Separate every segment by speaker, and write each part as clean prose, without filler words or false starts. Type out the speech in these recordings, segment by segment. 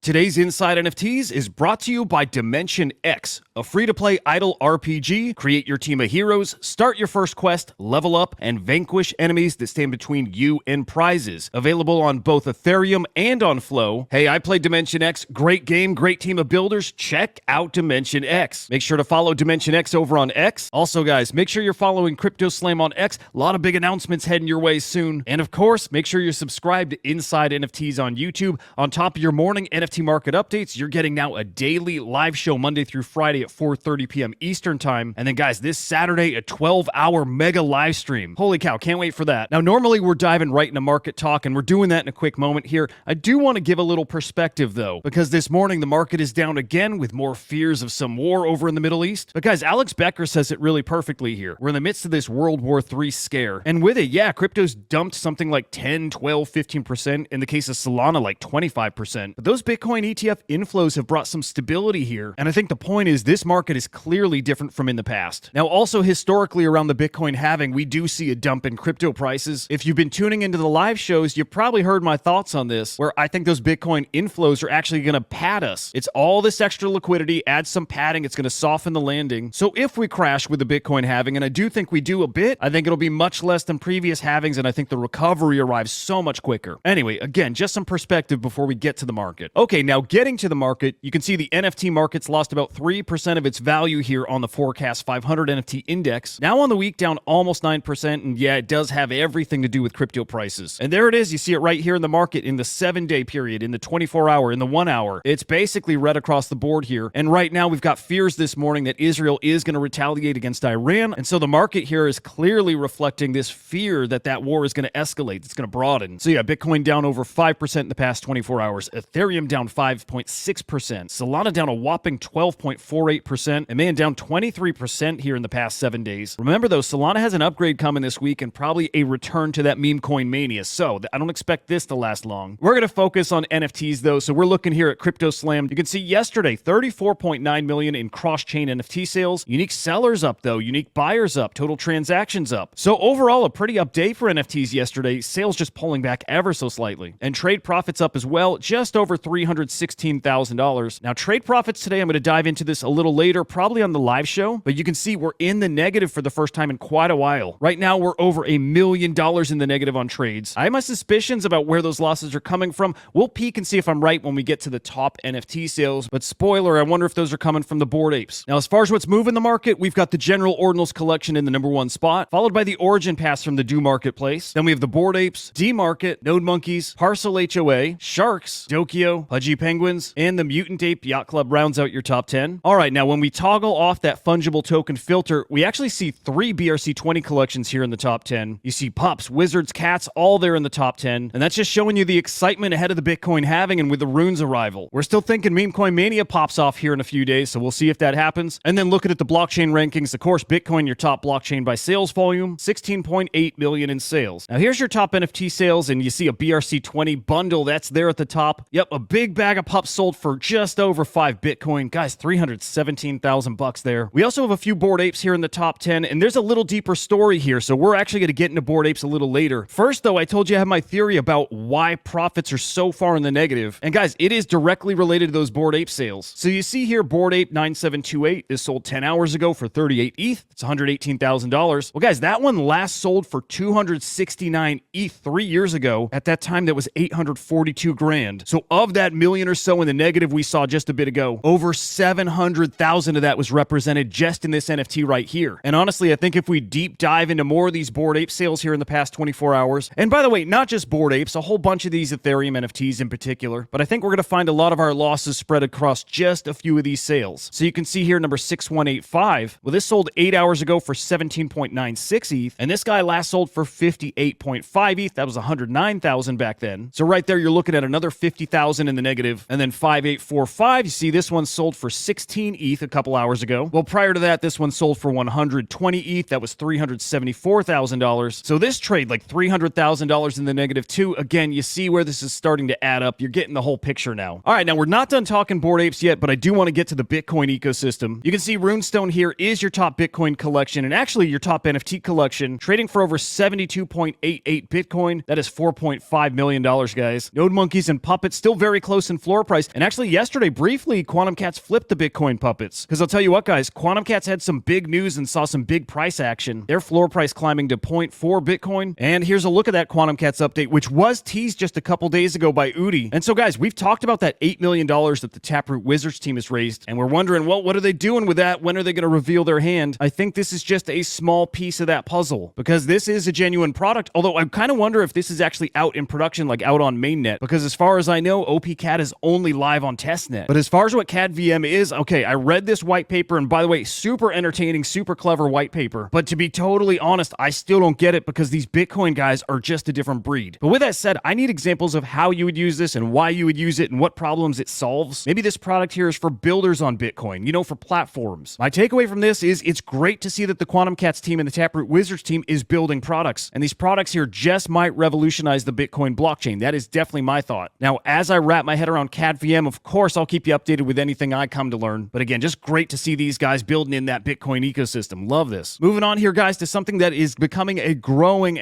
Speaker 1: Today's Inside NFTs is brought to you by Dimension X, a free-to-play idle RPG. Create your team of heroes, start your first quest, level up, and vanquish enemies that stand between you and prizes. Available on both Ethereum and on Flow. Hey, I played Dimension X. Great game, great team of builders. Check out Dimension X. Make sure to follow Dimension X over on X. Also, guys, make sure you're following CryptoSlam on X. A lot of big announcements heading your way soon. And of course, make sure you're subscribed to Inside NFTs on YouTube. On top of your morning NFT market updates, you're getting now a daily live show Monday through Friday at 4:30 p.m. Eastern time. And then guys, this Saturday, a 12-hour mega live stream. Holy cow, can't wait for that. Now, normally we're diving right into market talk, and we're doing that in a quick moment here. I do want to give a little perspective though, because this morning the market is down again with more fears of some war over in the Middle East. But guys, Alex Becker says it really perfectly here. We're in the midst of this World War III scare. And with it, yeah, crypto's dumped something like 10, 12, 15%. In the case of Solana, like 25%. But those Bitcoin ETF inflows have brought some stability here, and I think the point is this market is clearly different from in the past. Now, also historically around the Bitcoin halving, we do see a dump in crypto prices. If you've been tuning into the live shows, you've probably heard my thoughts on this, where I think those Bitcoin inflows are actually going to pad us. It's all this extra liquidity, add some padding, it's going to soften the landing. So if we crash with the Bitcoin halving, and I do think we do a bit, I think it'll be much less than previous halvings, and I think the recovery arrives so much quicker. Anyway, again, just some perspective before we get to the market. Okay, now getting to the market, you can see the NFT market's lost about 3% of its value here on the Forecast 500 NFT index. Now on the week, down almost 9%, and yeah, it does have everything to do with crypto prices. And there it is, you see it right here in the market in the 7-day period, in the 24-hour, in the 1 hour. It's basically red across the board here. And right now we've got fears this morning that Israel is going to retaliate against Iran. And so the market here is clearly reflecting this fear that that war is going to escalate. It's going to broaden. So yeah, Bitcoin down over 5% in the past 24 hours. Ethereum down 5.6%. Solana down a whopping 12.48%. And man, down 23% here in the past 7 days. Remember though, Solana has an upgrade coming this week and probably a return to that Memecoin mania. So I don't expect this to last long. We're going to focus on NFTs though. So we're looking here at CryptoSlam. You can see yesterday, 34.9 million in cross-chain NFT sales. Unique sellers up though. Unique buyers up. Total transactions up. So overall, a pretty up day for NFTs yesterday. Sales just pulling back ever so slightly. And trade profits up as well, just over $316,000. Now, trade profits today, I'm going to dive into this a little later, probably on the live show, but you can see we're in the negative for the first time in quite a while. Right now, we're over $1 million in the negative on trades. I have my suspicions about where those losses are coming from. We'll peek and see if I'm right when we get to the top NFT sales, but spoiler, I wonder if those are coming from the Bored Apes. Now, as far as what's moving the market, we've got the General Ordinals collection in the #1 spot, followed by the Origin Pass from the Do Marketplace. Then we have the Bored Apes, D Market, Node Monkeys, Parcel HOA, Sharks, Dokio, Pudgy Penguins, and the Mutant Ape Yacht Club rounds out your top 10. All right, now when we toggle off that fungible token filter, we actually see 3 BRC20 collections here in the top 10. You see pups, wizards, cats, all there in the top 10. And that's just showing you the excitement ahead of the Bitcoin halving and with the runes arrival. We're still thinking Memecoin mania pops off here in a few days, so we'll see if that happens. And then looking at the blockchain rankings, of course, Bitcoin, your top blockchain by sales volume, 16.8 million in sales. Now here's your top NFT sales, and you see a BRC20 bundle that's there at the top. Yep, a big bag of pups sold for just over 5 Bitcoin. Guys, 317,000 bucks there. We also have a few Bored Apes here in the top 10, and there's a little deeper story here, so we're actually going to get into Bored Apes a little later. First, though, I told you I have my theory about why profits are so far in the negative. And guys, it is directly related to those Bored Ape sales. So you see here, Bored Ape 9728, this sold 10 hours ago for 38 ETH. It's $118,000. Well, guys, that one last sold for 269 ETH 3 years ago. At that time, that was 842 grand. So of that million or so in the negative we saw just a bit ago, over 700,000 of that was represented just in this NFT right here. And honestly, I think if we deep dive into more of these Bored Ape sales here in the past 24 hours, and by the way, not just Bored Apes, a whole bunch of these Ethereum NFTs in particular, but I think we're going to find a lot of our losses spread across just a few of these sales. So you can see here number 6185, well, this sold 8 hours ago for 17.96 ETH, and this guy last sold for 58.5 ETH. That was 109,000 back then. So right there, you're looking at another 50,000 in the negative. And then 5845, you see this one sold for 16 ETH a couple hours ago. Well, prior to that, this one sold for 120 ETH. That was $374,000. So this trade, like $300,000 in the negative too. Again, you see where this is starting to add up. You're getting the whole picture now. All right, now we're not done talking Bored Apes yet, but I do want to get to the Bitcoin ecosystem. You can see Runestone here is your top Bitcoin collection and actually your top NFT collection, trading for over 72.88 Bitcoin. That is $4.5 million, guys. Node Monkeys and Puppets still very close close in floor price. And actually yesterday, briefly, Quantum Cats flipped the Bitcoin puppets. Because I'll tell you what, guys, Quantum Cats had some big news and saw some big price action. Their floor price climbing to 0.4 Bitcoin. And here's a look at that Quantum Cats update, which was teased just a couple days ago by Udi. And so, guys, we've talked about that $8 million that the Taproot Wizards team has raised. And we're wondering, well, what are they doing with that? When are they going to reveal their hand? I think this is just a small piece of that puzzle. Because this is a genuine product. Although I kind of wonder if this is actually out in production, like out on mainnet. Because as far as I know, OPCat is only live on testnet. But as far as what CatVM is, okay, I read this white paper, and by the way, super entertaining, super clever white paper. But to be totally honest, I still don't get it because these Bitcoin guys are just a different breed. But with that said, I need examples of how you would use this and why you would use it and what problems it solves. Maybe this product here is for builders on Bitcoin, you know, for platforms. My takeaway from this is it's great to see that the Quantum Cats team and the Taproot Wizards team is building products. And these products here just might revolutionize the Bitcoin blockchain. That is definitely my thought. Now, as I wrap my head around CatVM, of course, I'll keep you updated with anything I come to learn. But again, just great to see these guys building in that Bitcoin ecosystem. Love this. Moving on here, guys, to something that is becoming a growing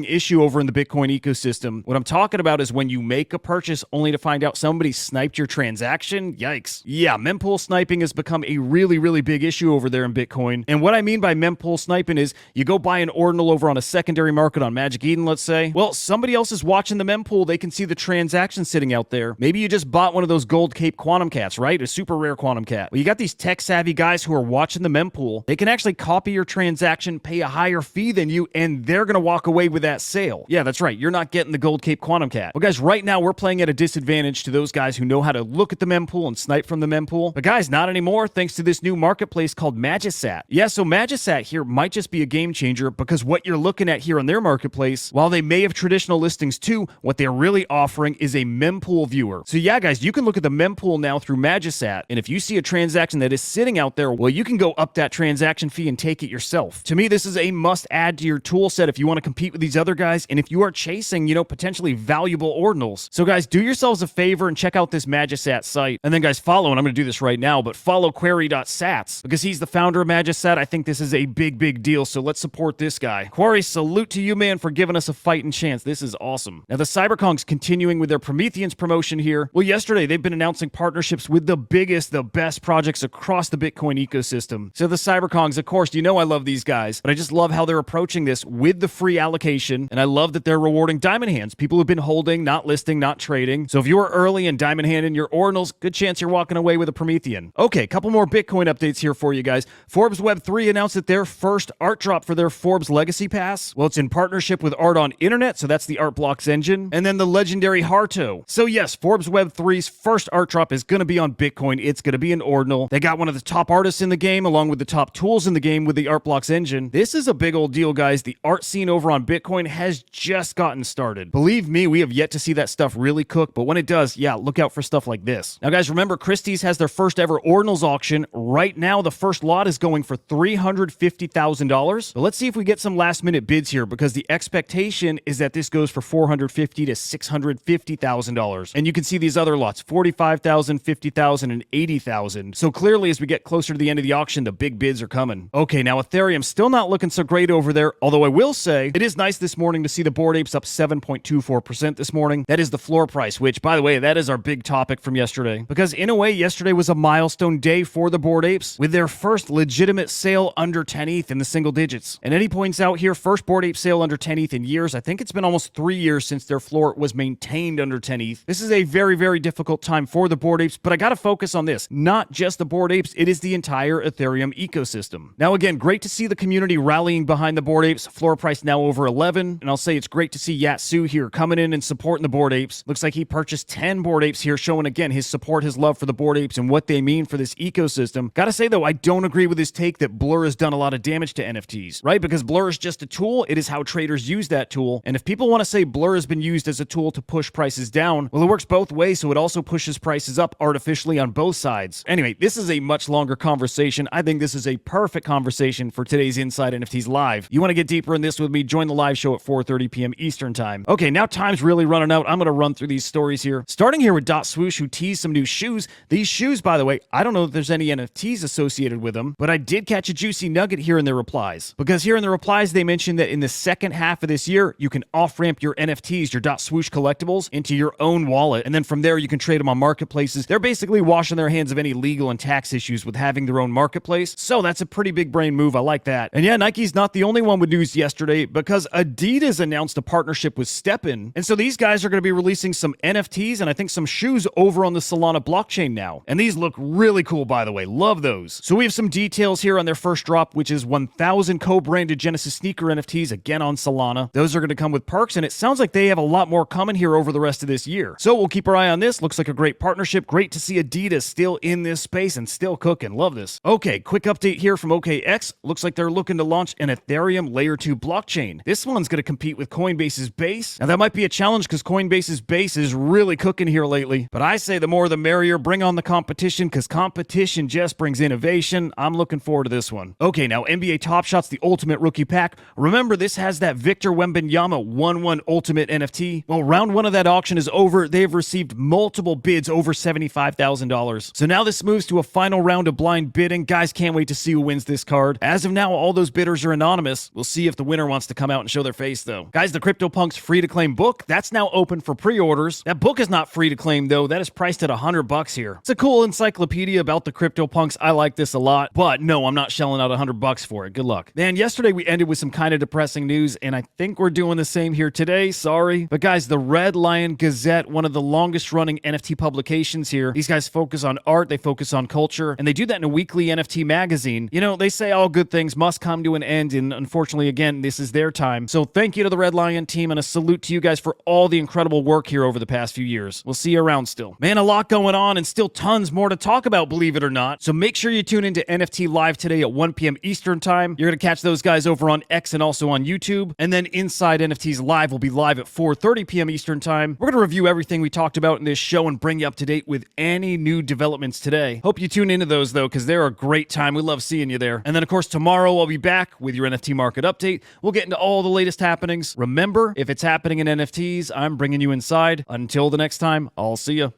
Speaker 1: issue over in the Bitcoin ecosystem. What I'm talking about is when you make a purchase only to find out somebody sniped your transaction. Yikes. Yeah, mempool sniping has become a really big issue over there in Bitcoin. And what I mean by mempool sniping is you go buy an ordinal over on a secondary market on Magic Eden, let's say. Well, somebody else is watching the mempool. They can see the transaction sitting out there. Maybe you just bought one of those gold cape quantum cats, right? A super rare quantum cat. Well, you got these tech savvy guys who are watching the mempool. They can actually copy your transaction, pay a higher fee than you, and they're going to walk away with that sale. Yeah, that's right. You're not getting the gold cape quantum cat. Well, guys, right now we're playing at a disadvantage to those guys who know how to look at the mempool and snipe from the mempool. But guys, not anymore, thanks to this new marketplace called Magisat. Yeah, so Magisat here might just be a game changer because what you're looking at here on their marketplace, while they may have traditional listings too, what they're really offering is a mempool viewer. So yeah, guys, you can look at the mempool now through Magisat, and if you see a transaction that is sitting out there, well, you can go up that transaction fee and take it yourself. To me, this is a must add to your tool set if you want to compete with these other guys and if you are chasing, you know, potentially valuable ordinals. So guys, do yourselves a favor and check out this Magisat site. And then guys, follow, and I'm going to do this right now, but follow query.sats because he's the founder of Magisat. I think this is a big deal, so let's support this guy. Quarry, salute to you, man, for giving us a fighting chance. This is awesome. Now, the CyberKongz continuing with their Prometheans promotion here. Well, yesterday, they've been announcing partnerships with the biggest, the best projects across the Bitcoin ecosystem. So the CyberKongz, of course, you know I love these guys, but I just love how they're approaching this with the free allocation, and I love that they're rewarding diamond hands, people who've been holding, not listing, not trading. So if you are early and diamond hand in your ordinals, good chance you're walking away with a Promethean. Okay, a couple more Bitcoin updates here for you guys. Forbes Web3 announced that their first art drop for their Forbes Legacy Pass, well, it's in partnership with Art on Internet, so that's the Artblocks engine, and then the legendary Harto. So yes, Forbes Web3's first art drop is going to be on Bitcoin. It's going to be an ordinal. They got one of the top artists in the game, along with the top tools in the game with the Artblocks engine. This is a big old deal, guys. The art scene over on Bitcoin has just gotten started. Believe me, we have yet to see that stuff really cook, but when it does, yeah, look out for stuff like this. Now, guys, remember, Christies has their first ever ordinals auction. Right now, the first lot is going for $350,000. But let's see if we get some last minute bids here, because the expectation is that this goes for $450,000 to $650,000. And you can see these other lots, $45,000, $50,000, and $80,000. So clearly, as we get closer to the end of the auction, the big bids are coming. Okay, now Ethereum still not looking so great over there, although I will say it is nice this morning to see the Bored Apes up 7.24% this morning. That is the floor price, which, by the way, that is our big topic from yesterday. Because in a way, yesterday was a milestone day for the Bored Apes with their first legitimate sale under 10 ETH in the single digits. And Eddie points out here, first Bored Ape sale under 10 ETH in years. I think it's been almost 3 years since their floor was maintained under 10 ETH. This is a very difficult time for the Bored Apes, but I gotta focus on this. Not just the Bored Apes, it is the entire Ethereum ecosystem. Now again, great to see the community rallying behind the Bored Apes. Floor price now over 11, and I'll say it's great to see Yatsu here coming in and supporting the Bored Apes. Looks like he purchased 10 Bored Apes here, showing again his support, his love for the Bored Apes and what they mean for this ecosystem. Gotta say though, I don't agree with his take that Blur has done a lot of damage to NFTs, right? Because Blur is just a tool. It is how traders use that tool. And if people want to say Blur has been used as a tool to push prices down, well, it works both ways, so it also pushes prices up artificially on both sides. Anyway, this is a much longer conversation. I think this is a perfect conversation for today's Inside NFTs Live. You want to get deeper in this with me, join the live show at 4:30 p.m. Eastern Time. Okay, now time's really running out. I'm going to run through these stories here. Starting here with Swoosh, who teased some new shoes. These shoes, by the way, I don't know if there's any NFTs associated with them, but I did catch a juicy nugget here in their replies. Because here in the replies, they mentioned that in the second half of this year, you can off-ramp your NFTs, your Swoosh collectibles, into your own wallet. And then from there you can trade them on marketplaces. They're basically washing their hands of any legal and tax issues with having their own marketplace, so that's a pretty big brain move. I like that. And yeah, Nike's not the only one with news yesterday, because Adidas announced a partnership with STEPN, and so these guys are going to be releasing some NFTs and I think some shoes over on the Solana blockchain now. And these look really cool, by the way. Love those. So we have some details here on their first drop, which is 1,000 co-branded Genesis sneaker NFTs, again on Solana. Those are going to come with perks, and it sounds like they have a lot more coming here over the rest of this year. So we'll keep our eye on this. Looks like a great partnership. Great to see Adidas still in this space and still cooking. Love this. Okay, quick update here from OKX. Looks like they're looking to launch an Ethereum Layer 2 blockchain. This one's going to compete with Coinbase's Base. Now that might be a challenge because Coinbase's Base is really cooking here lately. But I say the more the merrier. Bring on the competition, because competition just brings innovation. I'm looking forward to this one. Okay, now NBA Top Shots, the Ultimate Rookie Pack. Remember, this has that Victor Wembanyama 1/1 Ultimate NFT. Well, round one of that auction is over. They've received multiple bids over $75,000. So now this moves to a final round of blind bidding. Guys, can't wait to see who wins this card. As of now, all those bidders are anonymous. We'll see if the winner wants to come out and show their face, though. Guys, the CryptoPunks free-to-claim book, that's now open for pre-orders. That book is not free to claim, though. That is priced at $100 here. It's a cool encyclopedia about the CryptoPunks. I like this a lot, but no, I'm not shelling out $100 for it. Good luck. Man, yesterday we ended with some kind of depressing news, and I think we're doing the same here today. Sorry. But guys, the Redlion Gazette, one of the longest running NFT publications here. These guys focus on art, they focus on culture, and they do that in a weekly NFT magazine. You know, they say all good things must come to an end, and unfortunately, again, this is their time. So thank you to the Redlion team, and a salute to you guys for all the incredible work here over the past few years. We'll see you around still. Man, a lot going on, and still tons more to talk about, believe it or not. So make sure you tune into NFT Live today at 1 p.m. Eastern Time. You're going to catch those guys over on X and also on YouTube. And then Inside NFTs Live will be live at 4:30 p.m. Eastern Time. We're going to review everything we talked about in this show and bring you up to date with any new developments today. Hope you tune into those, though, because they're a great time. We love seeing you there. And then, of course, tomorrow I'll be back with your NFT market update. We'll get into all the latest happenings. Remember, if it's happening in NFTs, I'm bringing you inside. Until the next time, I'll see you.